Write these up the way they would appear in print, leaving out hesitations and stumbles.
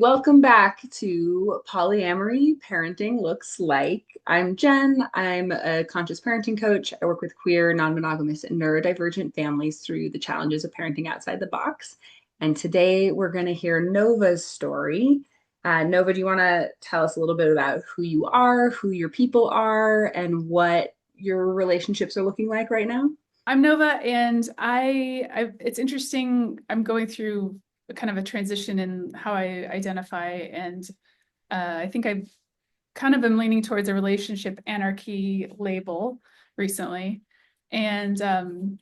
Welcome back to Polyamory Parenting Looks Like. I'm Jen. I'm a conscious parenting coach. I work with queer, non-monogamous, and neurodivergent families through the challenges of parenting outside the box. And today we're going to hear Nova's story. Nova, do you want to tell us a little bit about who you are, who your people are, and what your relationships are looking like right now? I'm Nova, and it's interesting. I'm going through kind of a transition in how I identify, and I think I kind of am leaning towards a relationship anarchy label recently. And um,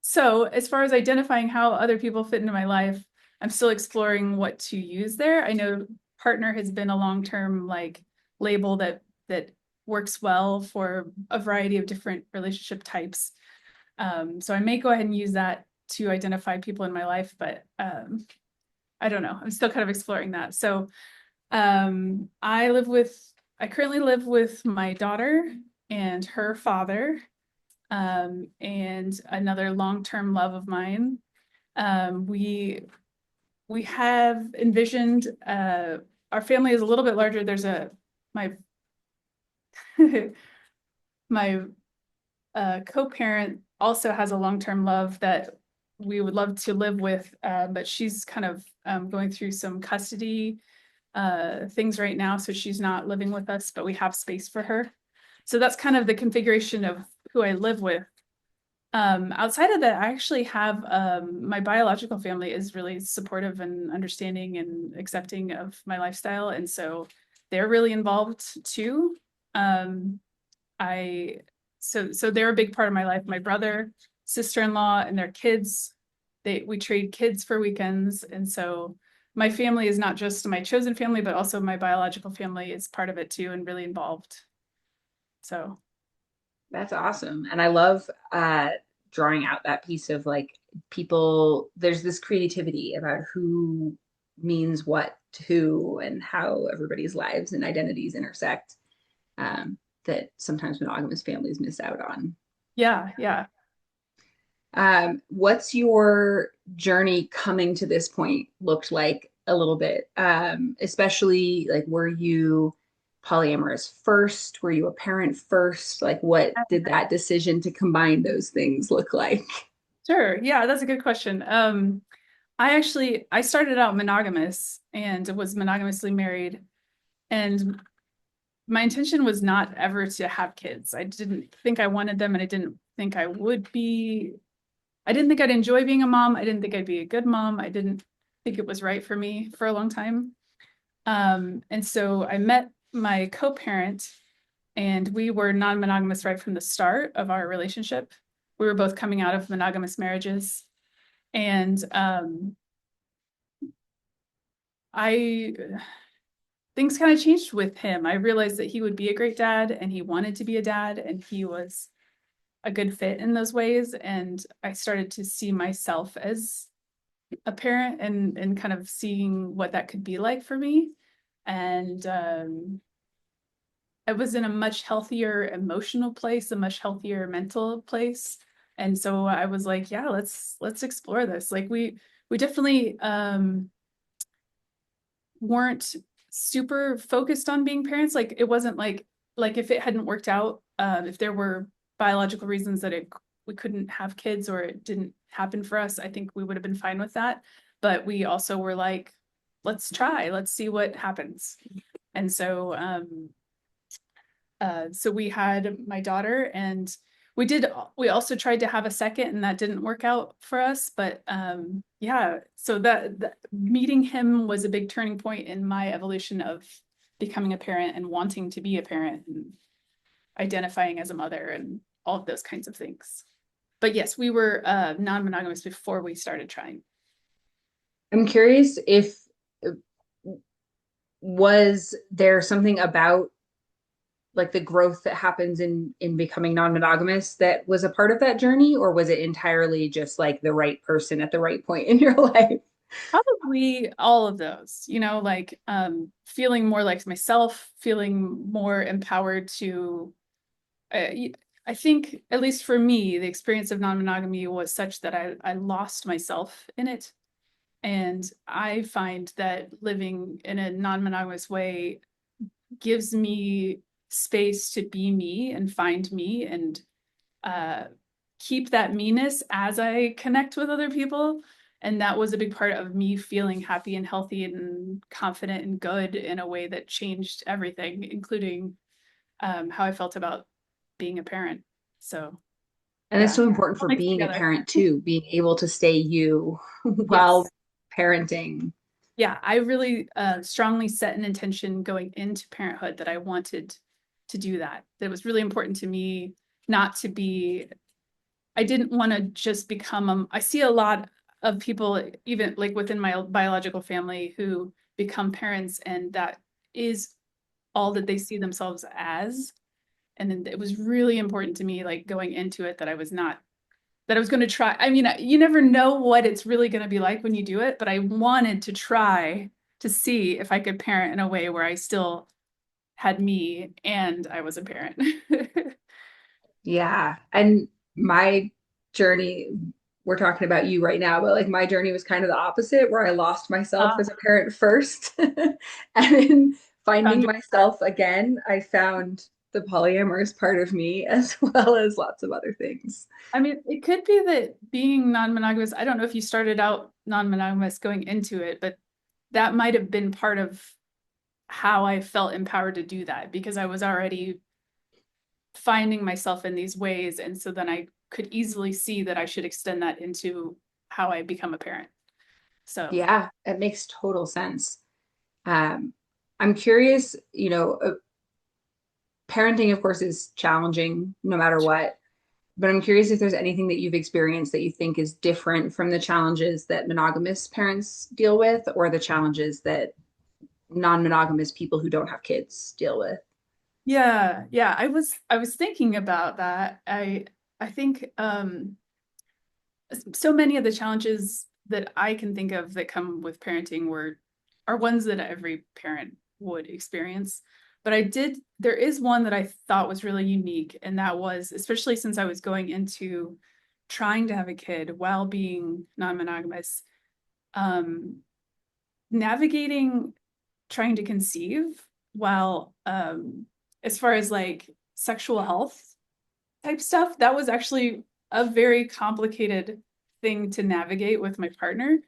so as far as identifying how other people fit into my life, I'm still exploring what to use there. I know partner has been a long-term label that works well for a variety of different relationship types. So I may go ahead and use that to identify people in my life, but I don't know. I'm still kind of exploring that. So I currently live with my daughter and her father, and another long-term love of mine. We have envisioned our family is a little bit larger. There's a my my co-parent also has a long-term love that we would love to live with, but she's kind of going through some custody things right now, so she's not living with us, but we have space for her. So that's kind of the configuration of who I live with. Outside of that, I actually have my biological family is really supportive and understanding and accepting of my lifestyle, and so they're really involved too. Um, I so they're a big part of my life. My brother, sister-in-law, and their kids, we trade kids for weekends, and so my family is not just my chosen family, but also my biological family is part of it too and really involved. So That's awesome. And I love drawing out that piece of like people, there's this creativity about who means what to who and how everybody's lives and identities intersect that sometimes monogamous families miss out on. yeah, yeah. What's your journey coming to this point looked like a little bit? Especially like, were you polyamorous first? Were you a parent first? Like, what did that decision to combine those things look like? Sure. Yeah, that's a good question. I started out monogamous and was monogamously married, and my intention was not ever to have kids. I didn't think I wanted them, and I didn't think I would be. I didn't think I'd enjoy being a mom. I didn't think I'd be a good mom. I didn't think it was right for me for a long time. And so I met my co-parent, and we were non-monogamous right from the start of our relationship. We were both coming out of monogamous marriages, and I things kind of changed with him. I realized that he would be a great dad, and he wanted to be a dad, and he was a good fit in those ways. And I started to see myself as a parent and kind of seeing what that could be like for me. And I was in a much healthier emotional place, a much healthier mental place. And so I was like, yeah, let's explore this. Like we definitely weren't super focused on being parents. Like it wasn't like if it hadn't worked out, if there were biological reasons that we couldn't have kids or it didn't happen for us, I think we would have been fine with that. But we also were like, let's try, let's see what happens. And so we had my daughter, and we also tried to have a second, and that didn't work out for us. But yeah, so that meeting him was a big turning point in my evolution of becoming a parent and wanting to be a parent and identifying as a mother and all of those kinds of things. But yes, we were non-monogamous before we started trying. I'm curious if was there something about like the growth that happens in becoming non-monogamous that was a part of that journey, or was it entirely just like the right person at the right point in your life? Probably all of those, like feeling more like myself, feeling more empowered to I, I think, at least for me, the experience of non-monogamy was such that I lost myself in it. And I find that living in a non-monogamous way gives me space to be me and find me and uh, keep that meanness as I connect with other people. And that was a big part of me feeling happy and healthy and confident and good in a way that changed everything, including how I felt about being a parent. So, And it's yeah, so important all for mixed being a together. parent too, being able to stay you while Yes. parenting. Yeah, I really strongly set an intention going into parenthood that I wanted to do that. That it was really important to me not to be, I didn't want to just become I see a lot of people, even like within my biological family, who become parents, and that is all that they see themselves as. And then it was really important to me, like going into it, that I was not, that I was going to try. I mean, you never know what it's really going to be like when you do it, but I wanted to try to see if I could parent in a way where I still had me and I was a parent. Yeah. And my journey, we're talking about you right now, but like my journey was kind of the opposite, where I lost myself Ah, as a parent first. And in found finding your myself again, I found the polyamorous part of me as well as lots of other things. I mean, it could be that being non-monogamous, I don't know if you started out non-monogamous going into it, but that might have been part of how I felt empowered to do that, because I was already finding myself in these ways. And so then I could easily see that I should extend that into how I become a parent. So, Yeah, it makes total sense. Um, I'm curious, parenting, of course, is challenging no matter what. But I'm curious if there's anything that you've experienced that you think is different from the challenges that monogamous parents deal with, or the challenges that non-monogamous people who don't have kids deal with. yeah, I was thinking about that. I think so many of the challenges that I can think of that come with parenting were are ones that every parent would experience. But there is one that I thought was really unique, and that was, especially since I was going into trying to have a kid while being non-monogamous, um, navigating trying to conceive while as far as like sexual health type stuff, that was actually a very complicated thing to navigate with my partner,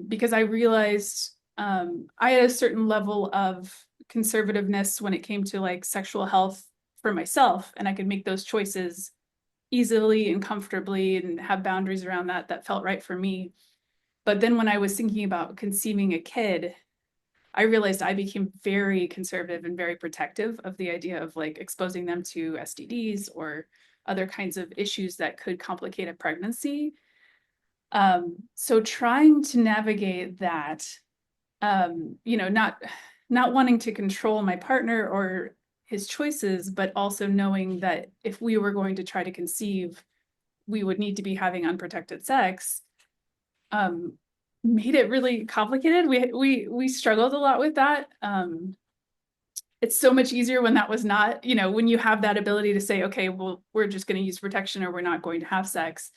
because I realized I had a certain level of conservativeness when it came to like sexual health for myself, and I could make those choices easily and comfortably and have boundaries around that felt right for me. But then when I was thinking about conceiving a kid, I realized I became very conservative and very protective of the idea of like exposing them to STDs or other kinds of issues that could complicate a pregnancy. So trying to navigate that, not wanting to control my partner or his choices, but also knowing that if we were going to try to conceive, we would need to be having unprotected sex, um, made it really complicated. We struggled a lot with that. It's so much easier when that was not, when you have that ability to say, okay, well, we're just going to use protection or we're not going to have sex.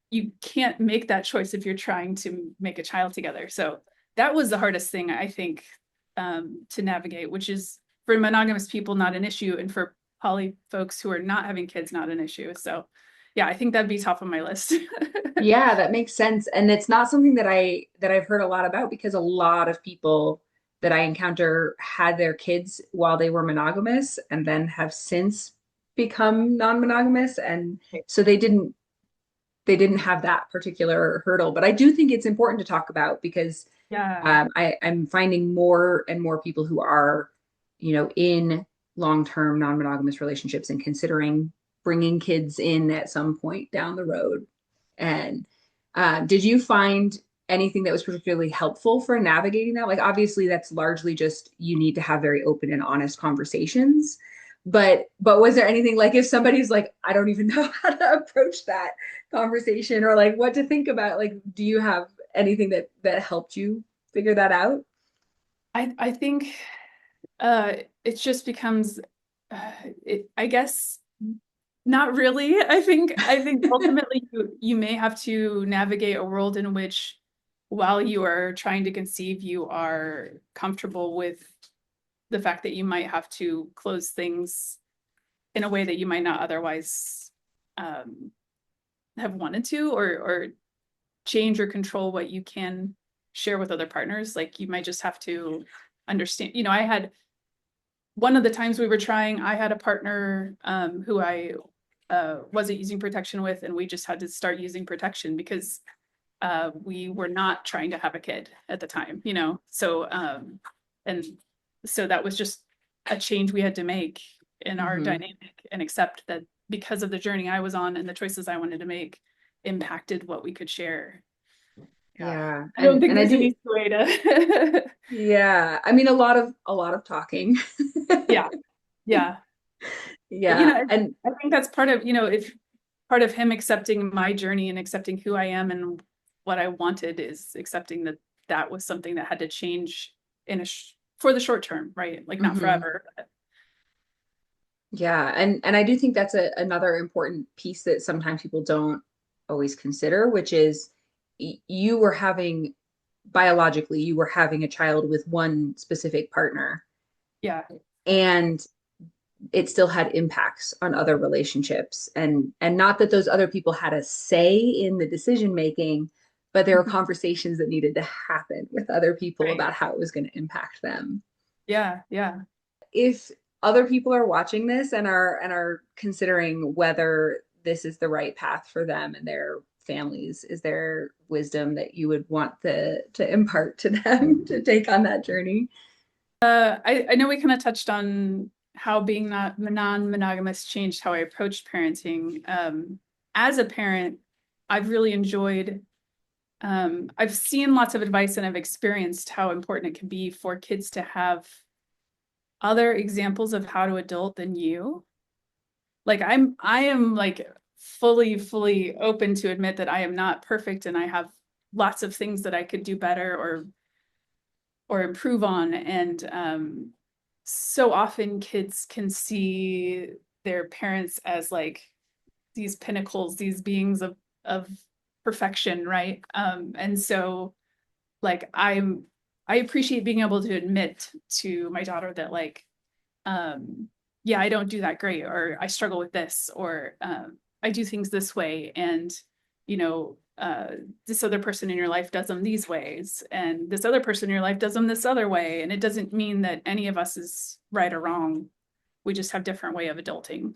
You can't make that choice if you're trying to make a child together. So that was the hardest thing, I think, to navigate, which is for monogamous people, not an issue. And for poly folks who are not having kids, not an issue. So yeah, I think that'd be top of my list. Yeah, that makes sense. And it's not something that I've heard a lot about, because a lot of people that I encounter had their kids while they were monogamous and then have since become non-monogamous. And so they didn't have that particular hurdle. But I do think it's important to talk about, because Yeah. I'm finding more and more people who are, in long-term non-monogamous relationships and considering bringing kids in at some point down the road. And did you find anything that was particularly helpful for navigating that? Like, obviously, that's largely just you need to have very open and honest conversations. But was there anything, like, if somebody's like, I don't even know how to approach that conversation, or like what to think about, like, do you have anything that helped you figure that out? I think it just becomes I guess not really. I think ultimately you may have to navigate a world in which while you are trying to conceive, you are comfortable with the fact that you might have to close things in a way that you might not otherwise have wanted to, or change or control what you can share with other partners. Like you might just have to understand, I had one of the times we were trying, I had a partner who I wasn't using protection with, and we just had to start using protection because we were not trying to have a kid at the time, so and so that was just a change we had to make in our dynamic, and accept that because of the journey I was on and the choices I wanted to make impacted what we could share. Yeah. I don't think And I there's an do, easy way to yeah. I mean, a lot of talking. yeah, yeah. But, Yeah. And I think that's part of, if part of him accepting my journey and accepting who I am and what I wanted is accepting that that was something that had to change for the short term, right? Like not mhm. forever. But Yeah, and I do think that's another important piece that sometimes people don't always consider, which is you were having biologically, you were having a child with one specific partner, yeah. and it still had impacts on other relationships. And not that those other people had a say in the decision making, but there were Mhm. conversations that needed to happen with other people Right. about how it was going to impact them. Yeah. Yeah. If other people are watching this and are considering whether this is the right path for them and their families, is there wisdom that you would want to impart to them to take on that journey? I know we kind of touched on how being not non-monogamous changed how I approached parenting. As a parent, I've really enjoyed, I've seen lots of advice and I've experienced how important it can be for kids to have other examples of how to adult than you. Like I am like fully open to admit that I am not perfect and I have lots of things that I could do better or improve on. And so often kids can see their parents as like these pinnacles, these beings of perfection, right? And so like I appreciate being able to admit to my daughter that like yeah, I don't do that great, or I struggle with this, or I do things this way, and you know, this other person in your life does them these ways, and this other person in your life does them this other way, and it doesn't mean that any of us is right or wrong. We just have different way of adulting,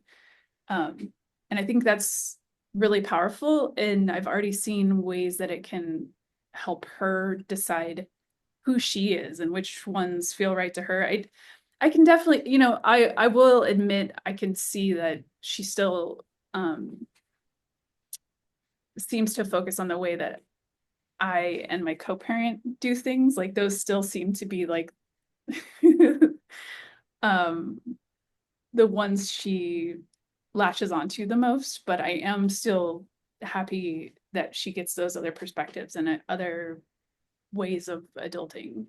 and I think that's really powerful. And I've already seen ways that it can help her decide who she is and which ones feel right to her. I can definitely, I will admit I can see that she still seems to focus on the way that I and my co-parent do things. Like those still seem to be like um the ones she latches onto the most, but I am still happy that she gets those other perspectives and other ways of adulting.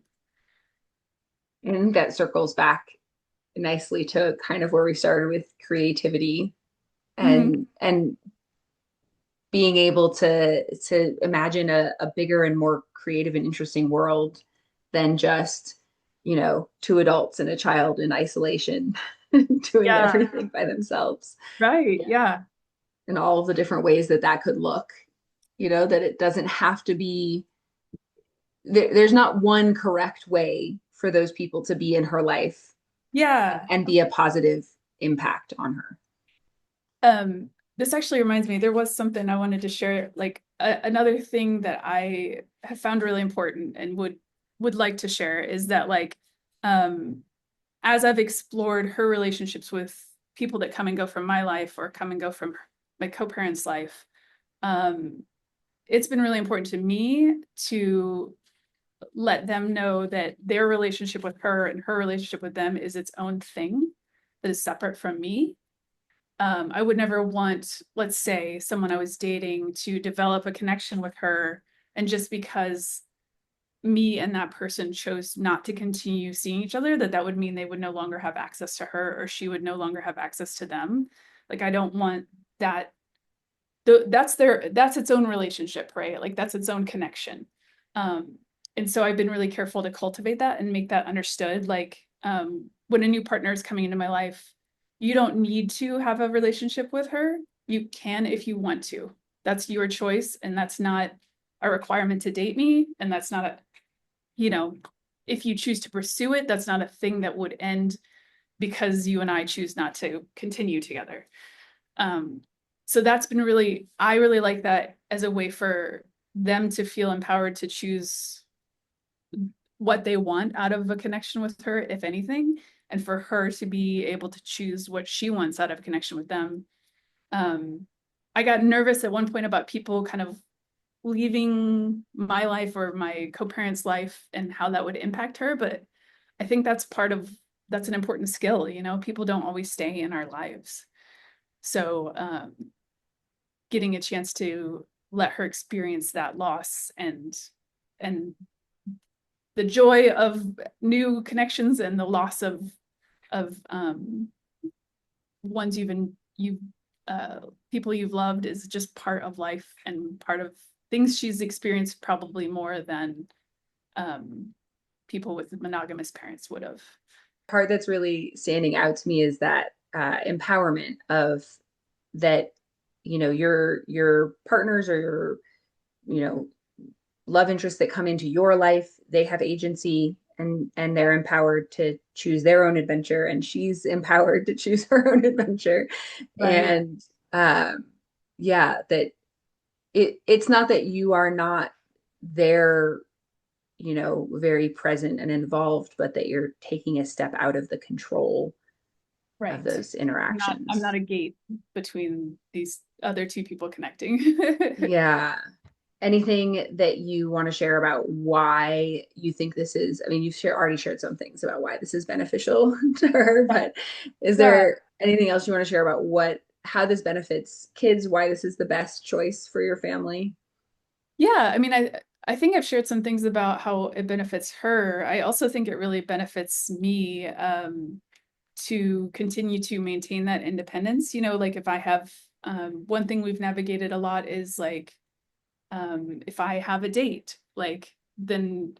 And that circles back nicely to kind of where we started with creativity Mhm. and being able to imagine a bigger and more creative and interesting world than just, two adults and a child in isolation doing Yeah, everything by themselves, right. Yeah. and all of the different ways that that could look, that it doesn't have to be there's not one correct way for those people to be in her life Yeah. and be a positive impact on her. Um, this actually reminds me, there was something I wanted to share, like another thing that I have found really important and would like to share is that like um as I've explored her relationships with people that come and go from my life or come and go from my co-parents' life, um, it's been really important to me to let them know that their relationship with her and her relationship with them is its own thing that is separate from me. I would never want, let's say, someone I was dating to develop a connection with her, and just because me and that person chose not to continue seeing each other, that would mean they would no longer have access to her or she would no longer have access to them. Like I don't want that. That's its own relationship, right? Like that's its own connection. Um, and so I've been really careful to cultivate that and make that understood. Like, when a new partner is coming into my life, you don't need to have a relationship with her. You can if you want to. That's your choice, and that's not a requirement to date me. And that's not a, you know, if you choose to pursue it, that's not a thing that would end because you and I choose not to continue together. Um, so that's been really, I really like that as a way for them to feel empowered to choose what they want out of a connection with her, if anything, and for her to be able to choose what she wants out of a connection with them. Um, I got nervous at one point about people kind of leaving my life or my co-parent's life and how that would impact her, but I think that's an important skill, people don't always stay in our lives. So getting a chance to let her experience that loss and the joy of new connections and the loss of ones you've uh people you've loved is just part of life and part of things she's experienced probably more than um people with monogamous parents would have. Part that's really standing out to me is that empowerment of that, your partners or your, you know, love interests that come into your life, they have agency and they're empowered to choose their own adventure, and she's empowered to choose her own adventure. Right. And yeah, that it's not that you are not there, very present and involved, but that you're taking a step out of the control of Right. those I'm not interactions. a gate between these other two people connecting. Yeah. Anything that you want to share about why you think this is? I mean, already shared some things about why this is beneficial to her, but is Yeah. there anything else you want to share about how this benefits kids, why this is the best choice for your family? Yeah, I mean, I think I've shared some things about how it benefits her. I also think it really benefits me, to continue to maintain that independence. Like if I have, one thing we've navigated a lot is like, if I have a date, like then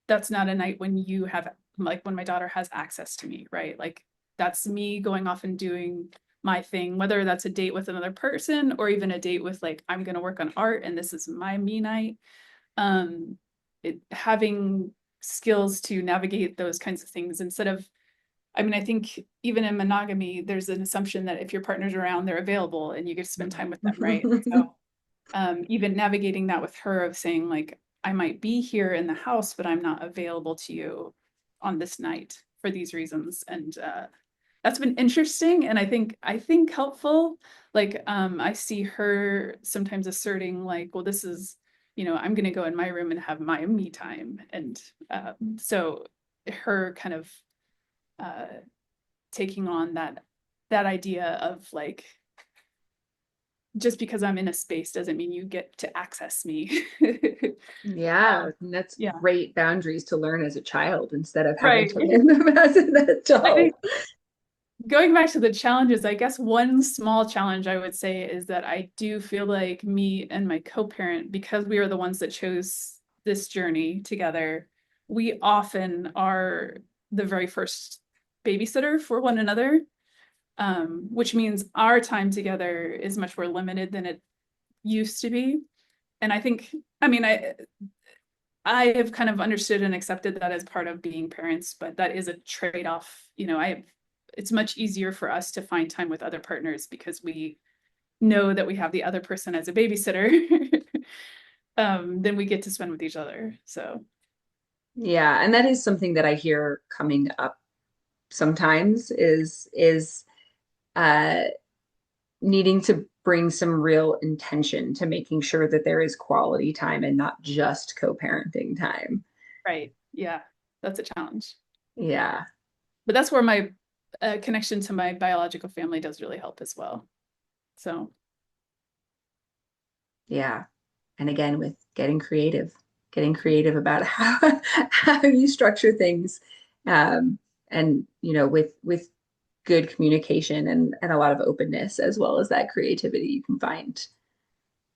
that's not a night when you have, like when my daughter has access to me, right? Like that's me going off and doing my thing, whether that's a date with another person or even a date with like I'm going to work on art and this is my me night. um Having skills to navigate those kinds of things instead of, I mean, I think even in monogamy there's an assumption that if your partner's around they're available and you get to spend time with them, right? So even navigating that with her of saying like, I might be here in the house, but I'm not available to you on this night for these reasons. And that's been interesting and I think helpful. Like I see her sometimes asserting like, well, this is, I'm gonna go in my room and have my me time. And so her kind of uh taking on that idea of like, just because I'm in a space doesn't mean you get to access me. Yeah, and that's Yeah, great boundaries to learn as a child instead of having right. to learn them as an I adult. think going back to the challenges, I guess one small challenge I would say is that I do feel like me and my co-parent, because we are the ones that chose this journey together, we often are the very first babysitter for one another, which means our time together is much more limited than it used to be. And I think, I mean, I have kind of understood and accepted that as part of being parents, but that is a trade-off. It's much easier for us to find time with other partners because we know that we have the other person as a babysitter, than we get to spend with each other. So Yeah, and that is something that I hear coming up sometimes is uh needing to bring some real intention to making sure that there is quality time and not just co-parenting time. right, yeah, that's a challenge. Yeah, But that's where my connection to my biological family does really help as well. So yeah. And again, with getting creative about how you structure things, um, and with good communication and a lot of openness as well as that creativity you can find,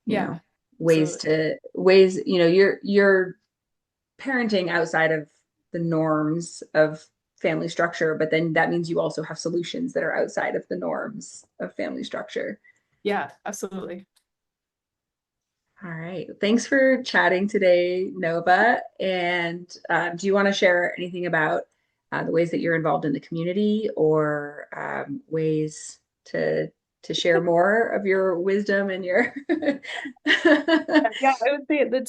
you yeah, know. So ways, you're parenting outside of the norms of family structure, but then that means you also have solutions that are outside of the norms of family structure. yeah, absolutely. All right. Thanks for chatting today, Nova. And do you want to share anything about the ways that you're involved in the community or ways to share more of your wisdom and your Yeah, I would say the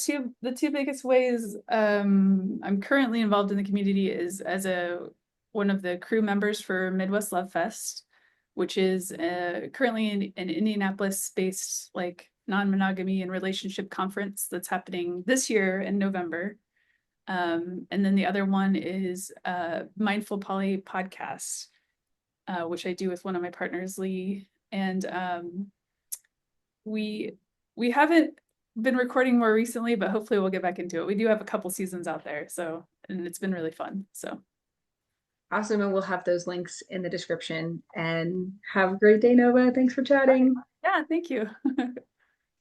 two biggest ways I'm currently involved in the community is as a one of the crew members for Midwest Love Fest, which is currently an Indianapolis-based like non-monogamy and relationship conference that's happening this year in November. And then the other one is Mindful Poly podcast, which I do with one of my partners, Lee. And we we haven't been recording more recently, but hopefully we'll get back into it. We do have a couple seasons out there, so and it's been really fun. So awesome. And we'll have those links in the description. And have a great day, Nova. Thanks for chatting. yeah, thank you.